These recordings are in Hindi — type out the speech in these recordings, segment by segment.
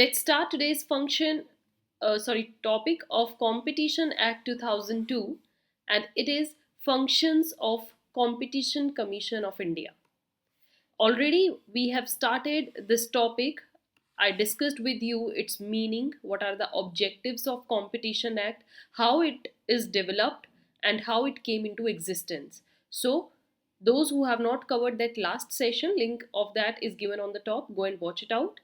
Let's start today's topic of Competition Act 2002, and it is functions of Competition Commission of India. Already we have started this topic. I discussed with you its meaning, what are the objectives of Competition Act, how it is developed, and how it came into existence. So those who have not covered that last session, link of that is given on the top. Go and watch it out.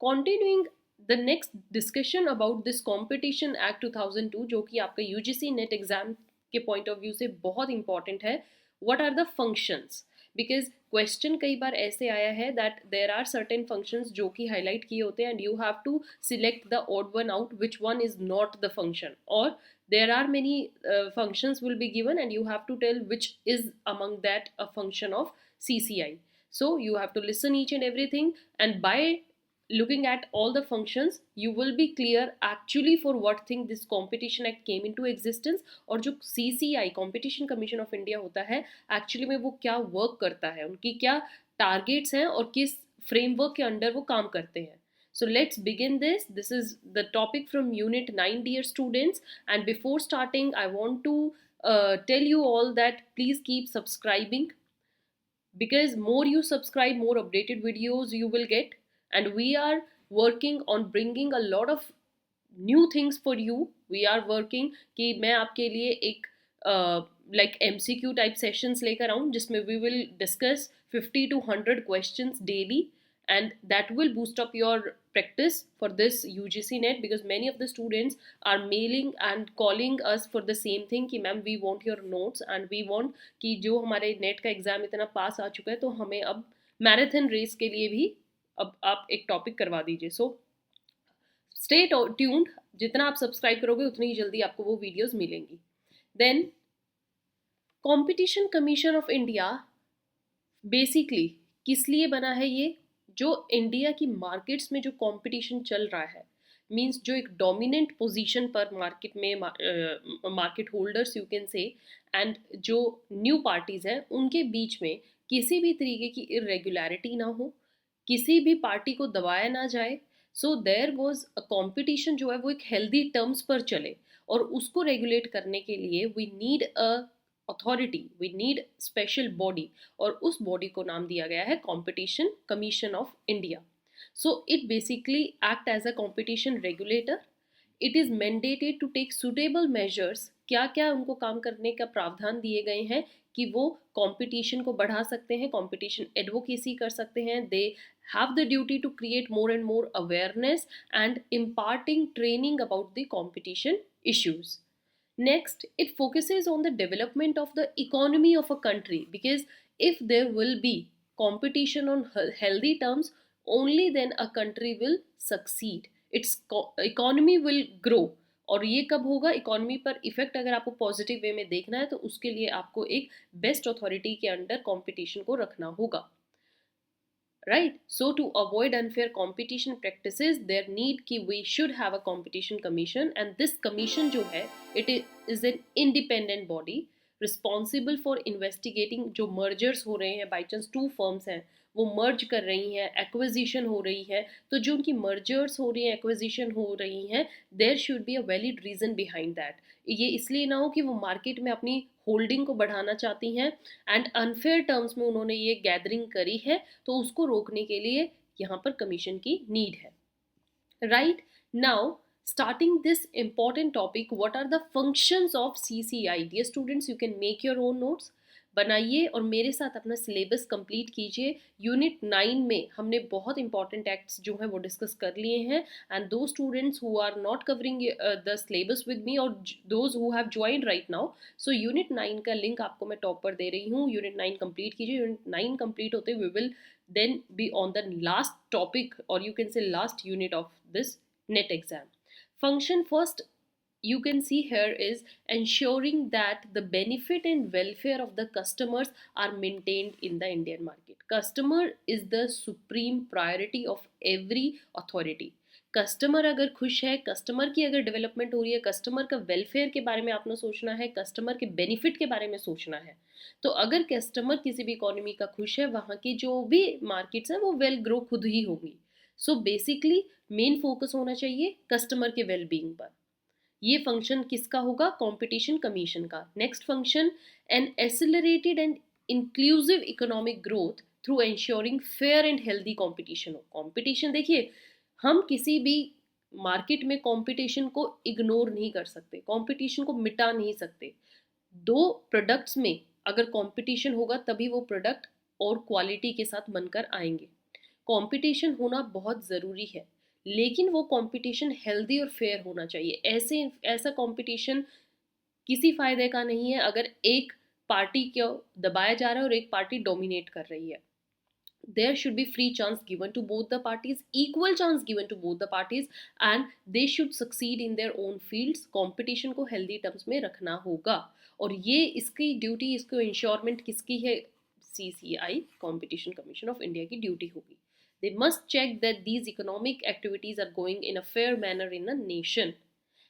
Continuing the next discussion about this Competition Act 2002, जो कि आपका UGC नेट एग्जाम के पॉइंट ऑफ व्यू से बहुत इंपॉर्टेंट है. What are the functions? Because question कई बार ऐसे आया है that there are certain functions जो कि हाईलाइट किए होते हैं and you have to select the odd one out which one is not the function, और there are many functions will be given and you have to tell which is among that a function of CCI. So you have to listen each and everything, and by looking at all the functions you will be clear actually for what thing this Competition Act came into existence, और जो CCI Competition Commission of India होता है एक्चुअली में वो क्या वर्क करता है, उनकी क्या टारगेट्स हैं और किस फ्रेमवर्क के अंडर वो काम करते हैं. So let's begin this. This is the topic from Unit 9, dear students. And before starting, I want to tell you all that please keep subscribing, because more you subscribe, more updated videos you will get. And we are working on bringing a lot of new things for you. We are working कि मैं आपके लिए एक लाइक MCQ टाइप सेशंस लेकर आऊँ जिसमें we will discuss 50 to 100 questions daily, and that will boost up your practice for this UGC net, because many of the students are mailing and calling us for the same thing कि ma'am we want your notes and we want कि जो हमारे नेट का एग्ज़ाम इतना पास आ चुका है तो हमें अब मैराथन रेस के लिए भी अब आप एक टॉपिक करवा दीजिए. So stay tuned. जितना आप सब्सक्राइब करोगे उतनी ही जल्दी आपको वो वीडियोस मिलेंगी. Then competition commission of India basically किस लिए बना है? ये जो इंडिया की मार्केट्स में जो कंपटीशन चल रहा है, मींस जो एक डोमिनेंट पोजीशन पर मार्केट में market holders you can say and जो न्यू पार्टीज हैं उनके बीच में किसी भी तरीके की इरेगुलरिटी ना हो, किसी भी पार्टी को दबाया ना जाए. So there was a competition जो है वो एक हेल्दी टर्म्स पर चले, और उसको रेगुलेट करने के लिए we need a authority, we need special body, और उस बॉडी को नाम दिया गया है competition commission of India. So it basically act as a competition regulator. It is mandated to take suitable measures. क्या क्या उनको काम करने का प्रावधान दिए गए हैं कि वो कंपटीशन को बढ़ा सकते हैं, कंपटीशन एडवोकेसी कर सकते हैं. दे have the duty to create more and more awareness and imparting training about the competition issues. Next, it focuses on the development of the economy of a country, because if there will be competition on healthy terms, only then a country will succeed. Its economy will grow. और ये कब होगा? इकोनॉमी पर इफेक्ट अगर आपको पॉजिटिव वे में देखना है तो उसके लिए आपको एक बेस्ट अथॉरिटी के अंडर कंपटीशन को रखना होगा. Right, so to avoid unfair competition practices there need कि we should have a competition commission, and this commission जो है it is an independent body responsible for investigating जो mergers हो रहे हैं. by chance two firms हैं वो merge कर रही हैं, acquisition हो रही है, तो जो उनकी mergers हो रही हैं, acquisition हो रही हैं, there should be a valid reason behind that. ये इसलिए ना हो कि वो मार्केट में अपनी होल्डिंग को बढ़ाना चाहती हैं एंड अनफेयर टर्म्स में उन्होंने ये गैदरिंग करी है, तो उसको रोकने के लिए यहाँ पर कमीशन की नीड है. Right now starting this important topic, what are the functions of CCI? Dear students, you can make your own notes. बनाइए और मेरे साथ अपना सिलेबस कंप्लीट कीजिए. यूनिट 9 में हमने बहुत इंपॉर्टेंट एक्ट्स जो हैं वो डिस्कस कर लिए हैं, and to students who are not covering the syllabus with me और those who have joined right now, so unit 9 का लिंक आपको मैं टॉप पर दे रही हूँ. यूनिट 9 कंप्लीट कीजिए. यूनिट 9 कंप्लीट होते we will then be on the last topic, or you can say last unit of this net exam. Function first you can see here is ensuring that the benefit and welfare of the customers are maintained in the Indian market. Customer is the supreme priority of every authority. Customer अगर खुश है, कस्टमर की अगर डेवलपमेंट हो रही है, कस्टमर का वेलफेयर के बारे में आपने सोचना है, कस्टमर के बेनिफिट के बारे में सोचना है, तो अगर कस्टमर किसी भी इकोनॉमी का खुश है, वहाँ की जो भी मार्केट्स हैं वो वेल ग्रो खुद ही होंगी. सो बेसिकली मेन फोकस होना चाहिए कस्टमर के वेलबींग पर। ये फंक्शन किसका होगा? कंपटीशन कमीशन का। Next function, N accelerated and inclusive economic growth through ensuring fair and healthy competition हो। कंपटीशन देखिए, हम किसी भी मार्केट में कंपटीशन को इग्नोर नहीं कर सकते, कंपटीशन को मिटा नहीं सकते। दो प्रोडक्ट्स में अगर कंपटीशन होगा तभी वो प्रोडक्ट और क्वालिटी के साथ बनकर आएंगे। कंपटीशन होना बहुत ज़रूरी है, लेकिन वो कंपटीशन हेल्दी और फेयर होना चाहिए। ऐसा कंपटीशन किसी फायदे का नहीं है अगर एक पार्टी को दबाया जा रहा है और एक पार्टी डोमिनेट कर रही है। There should be free chance given to both the parties, equal chance given to both the parties, and they should succeed in their own fields. Competition को healthy terms में रखना होगा, और ये इसकी ड्यूटी, इसको इंश्योरमेंट किसकी है? CCI, Competition Commission of India की ड्यूटी होगी। They must check that these economic activities are going in a fair manner in a nation.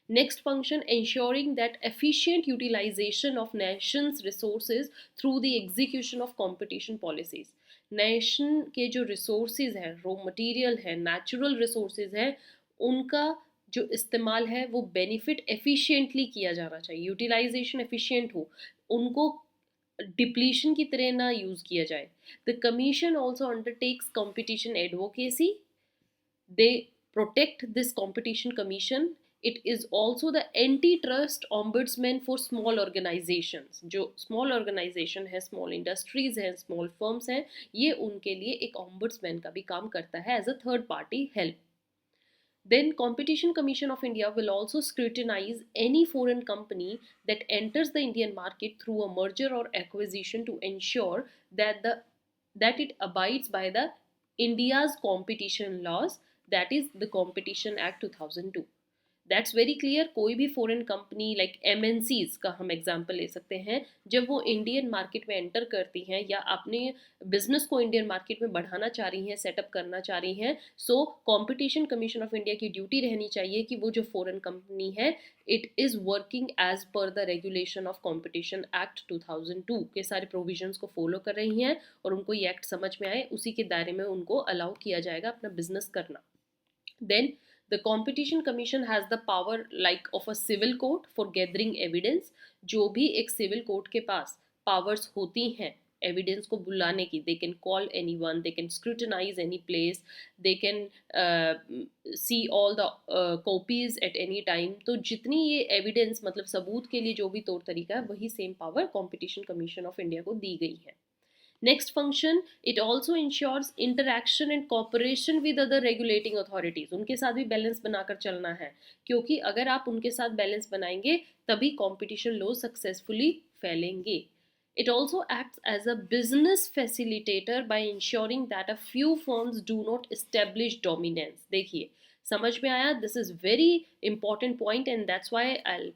Next function, ensuring that efficient utilization of nation's resources through the execution of competition policies. Nation के जो रिसोर्सेज हैं, रॉ मटेरियल है, नेचुरल रिसोर्सेज हैं, उनका जो इस्तेमाल है वो बेनिफिट एफिशिएंटली किया जाना चाहिए, यूटिलाइजेशन एफिशिएंट हो, उनको डिप्लीशन की तरह ना यूज़ किया जाए। The commission also undertakes competition advocacy. They protect this competition commission. It is also the anti trust ombudsman for small organisations. जो स्मॉल ऑर्गेनाइजेशन है, स्मॉल इंडस्ट्रीज हैं, स्मॉल फर्म्स हैं, ये उनके लिए एक ऑम्बड्समैन का भी काम करता है as a third party help. Then Competition Commission of India will also scrutinize any foreign company that enters the Indian market through a merger or acquisition to ensure that it abides by the India's competition laws, that is the Competition Act 2002. That's very clear. कोई भी फॉरेन कंपनी लाइक MNCs का हम एग्जांपल ले सकते हैं, जब वो इंडियन मार्केट में एंटर करती हैं या अपने बिजनेस को इंडियन मार्केट में बढ़ाना चाह रही हैं, सेटअप करना चाह रही हैं, so competition commission of India की ड्यूटी रहनी चाहिए कि वो जो फॉरेन कंपनी है, it is working as per the regulation of competition act 2002 के सारे प्रोविजंस को फॉलो कर रही हैं, और उनको ये एक्ट समझ में आए, उसी के दायरे में उनको अलाउ किया जाएगा अपना बिजनेस करना। Then the competition commission has the power like of a civil court for gathering evidence। जो भी एक सिविल कोर्ट के पास पावर्स होती हैं एविडेंस को बुलाने की, they can call anyone, they can scrutinize any place, they can see all the copies at any time। तो जितनी ये एविडेंस मतलब सबूत के लिए जो भी तौर तरीका है, वही same power competition commission of India को दी गई है। Next function, it also ensures interaction and cooperation with other regulating authorities। उनके साथ भी बैलेंस बनाकर चलना है, क्योंकि अगर आप उनके साथ बैलेंस बनाएंगे तभी कंपटीशन लॉ सक्सेसफुली फैलेंगे। It also acts as a business facilitator by ensuring that a few firms do not establish dominance। देखिए, समझ में आया? This is very important point and that's why I'll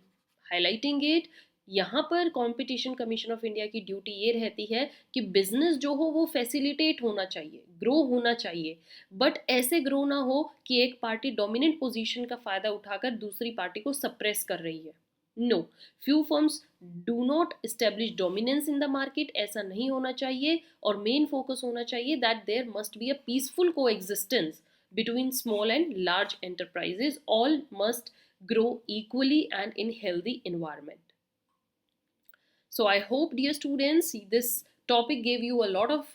highlighting it। यहाँ पर कंपटीशन कमीशन ऑफ इंडिया की ड्यूटी ये रहती है कि बिजनेस जो हो वो फैसिलिटेट होना चाहिए, ग्रो होना चाहिए, बट ऐसे ग्रो ना हो कि एक पार्टी डोमिनेंट पोजीशन का फायदा उठाकर दूसरी पार्टी को सप्रेस कर रही है। No, few firms do not establish dominance in the market, ऐसा नहीं होना चाहिए, और मेन फोकस होना चाहिए that there must be a peaceful coexistence between small and large enterprises। All must grow equally and in healthy environment। So I hope, dear students, this topic gave you a lot of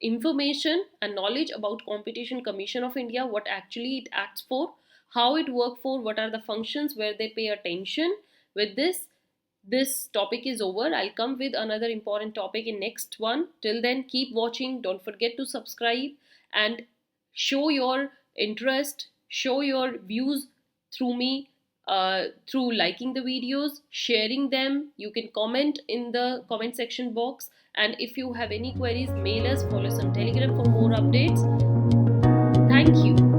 information and knowledge about Competition Commission of India, what actually it acts for, how it works for, what are the functions where they pay attention. With this topic is over. I'll come with another important topic in next one. Till then, keep watching. Don't forget to subscribe and show your interest, show your views through me, through liking the videos, sharing them. You can comment in the comment section box, and if you have any queries, mail us, follow us on Telegram for more updates. Thank you.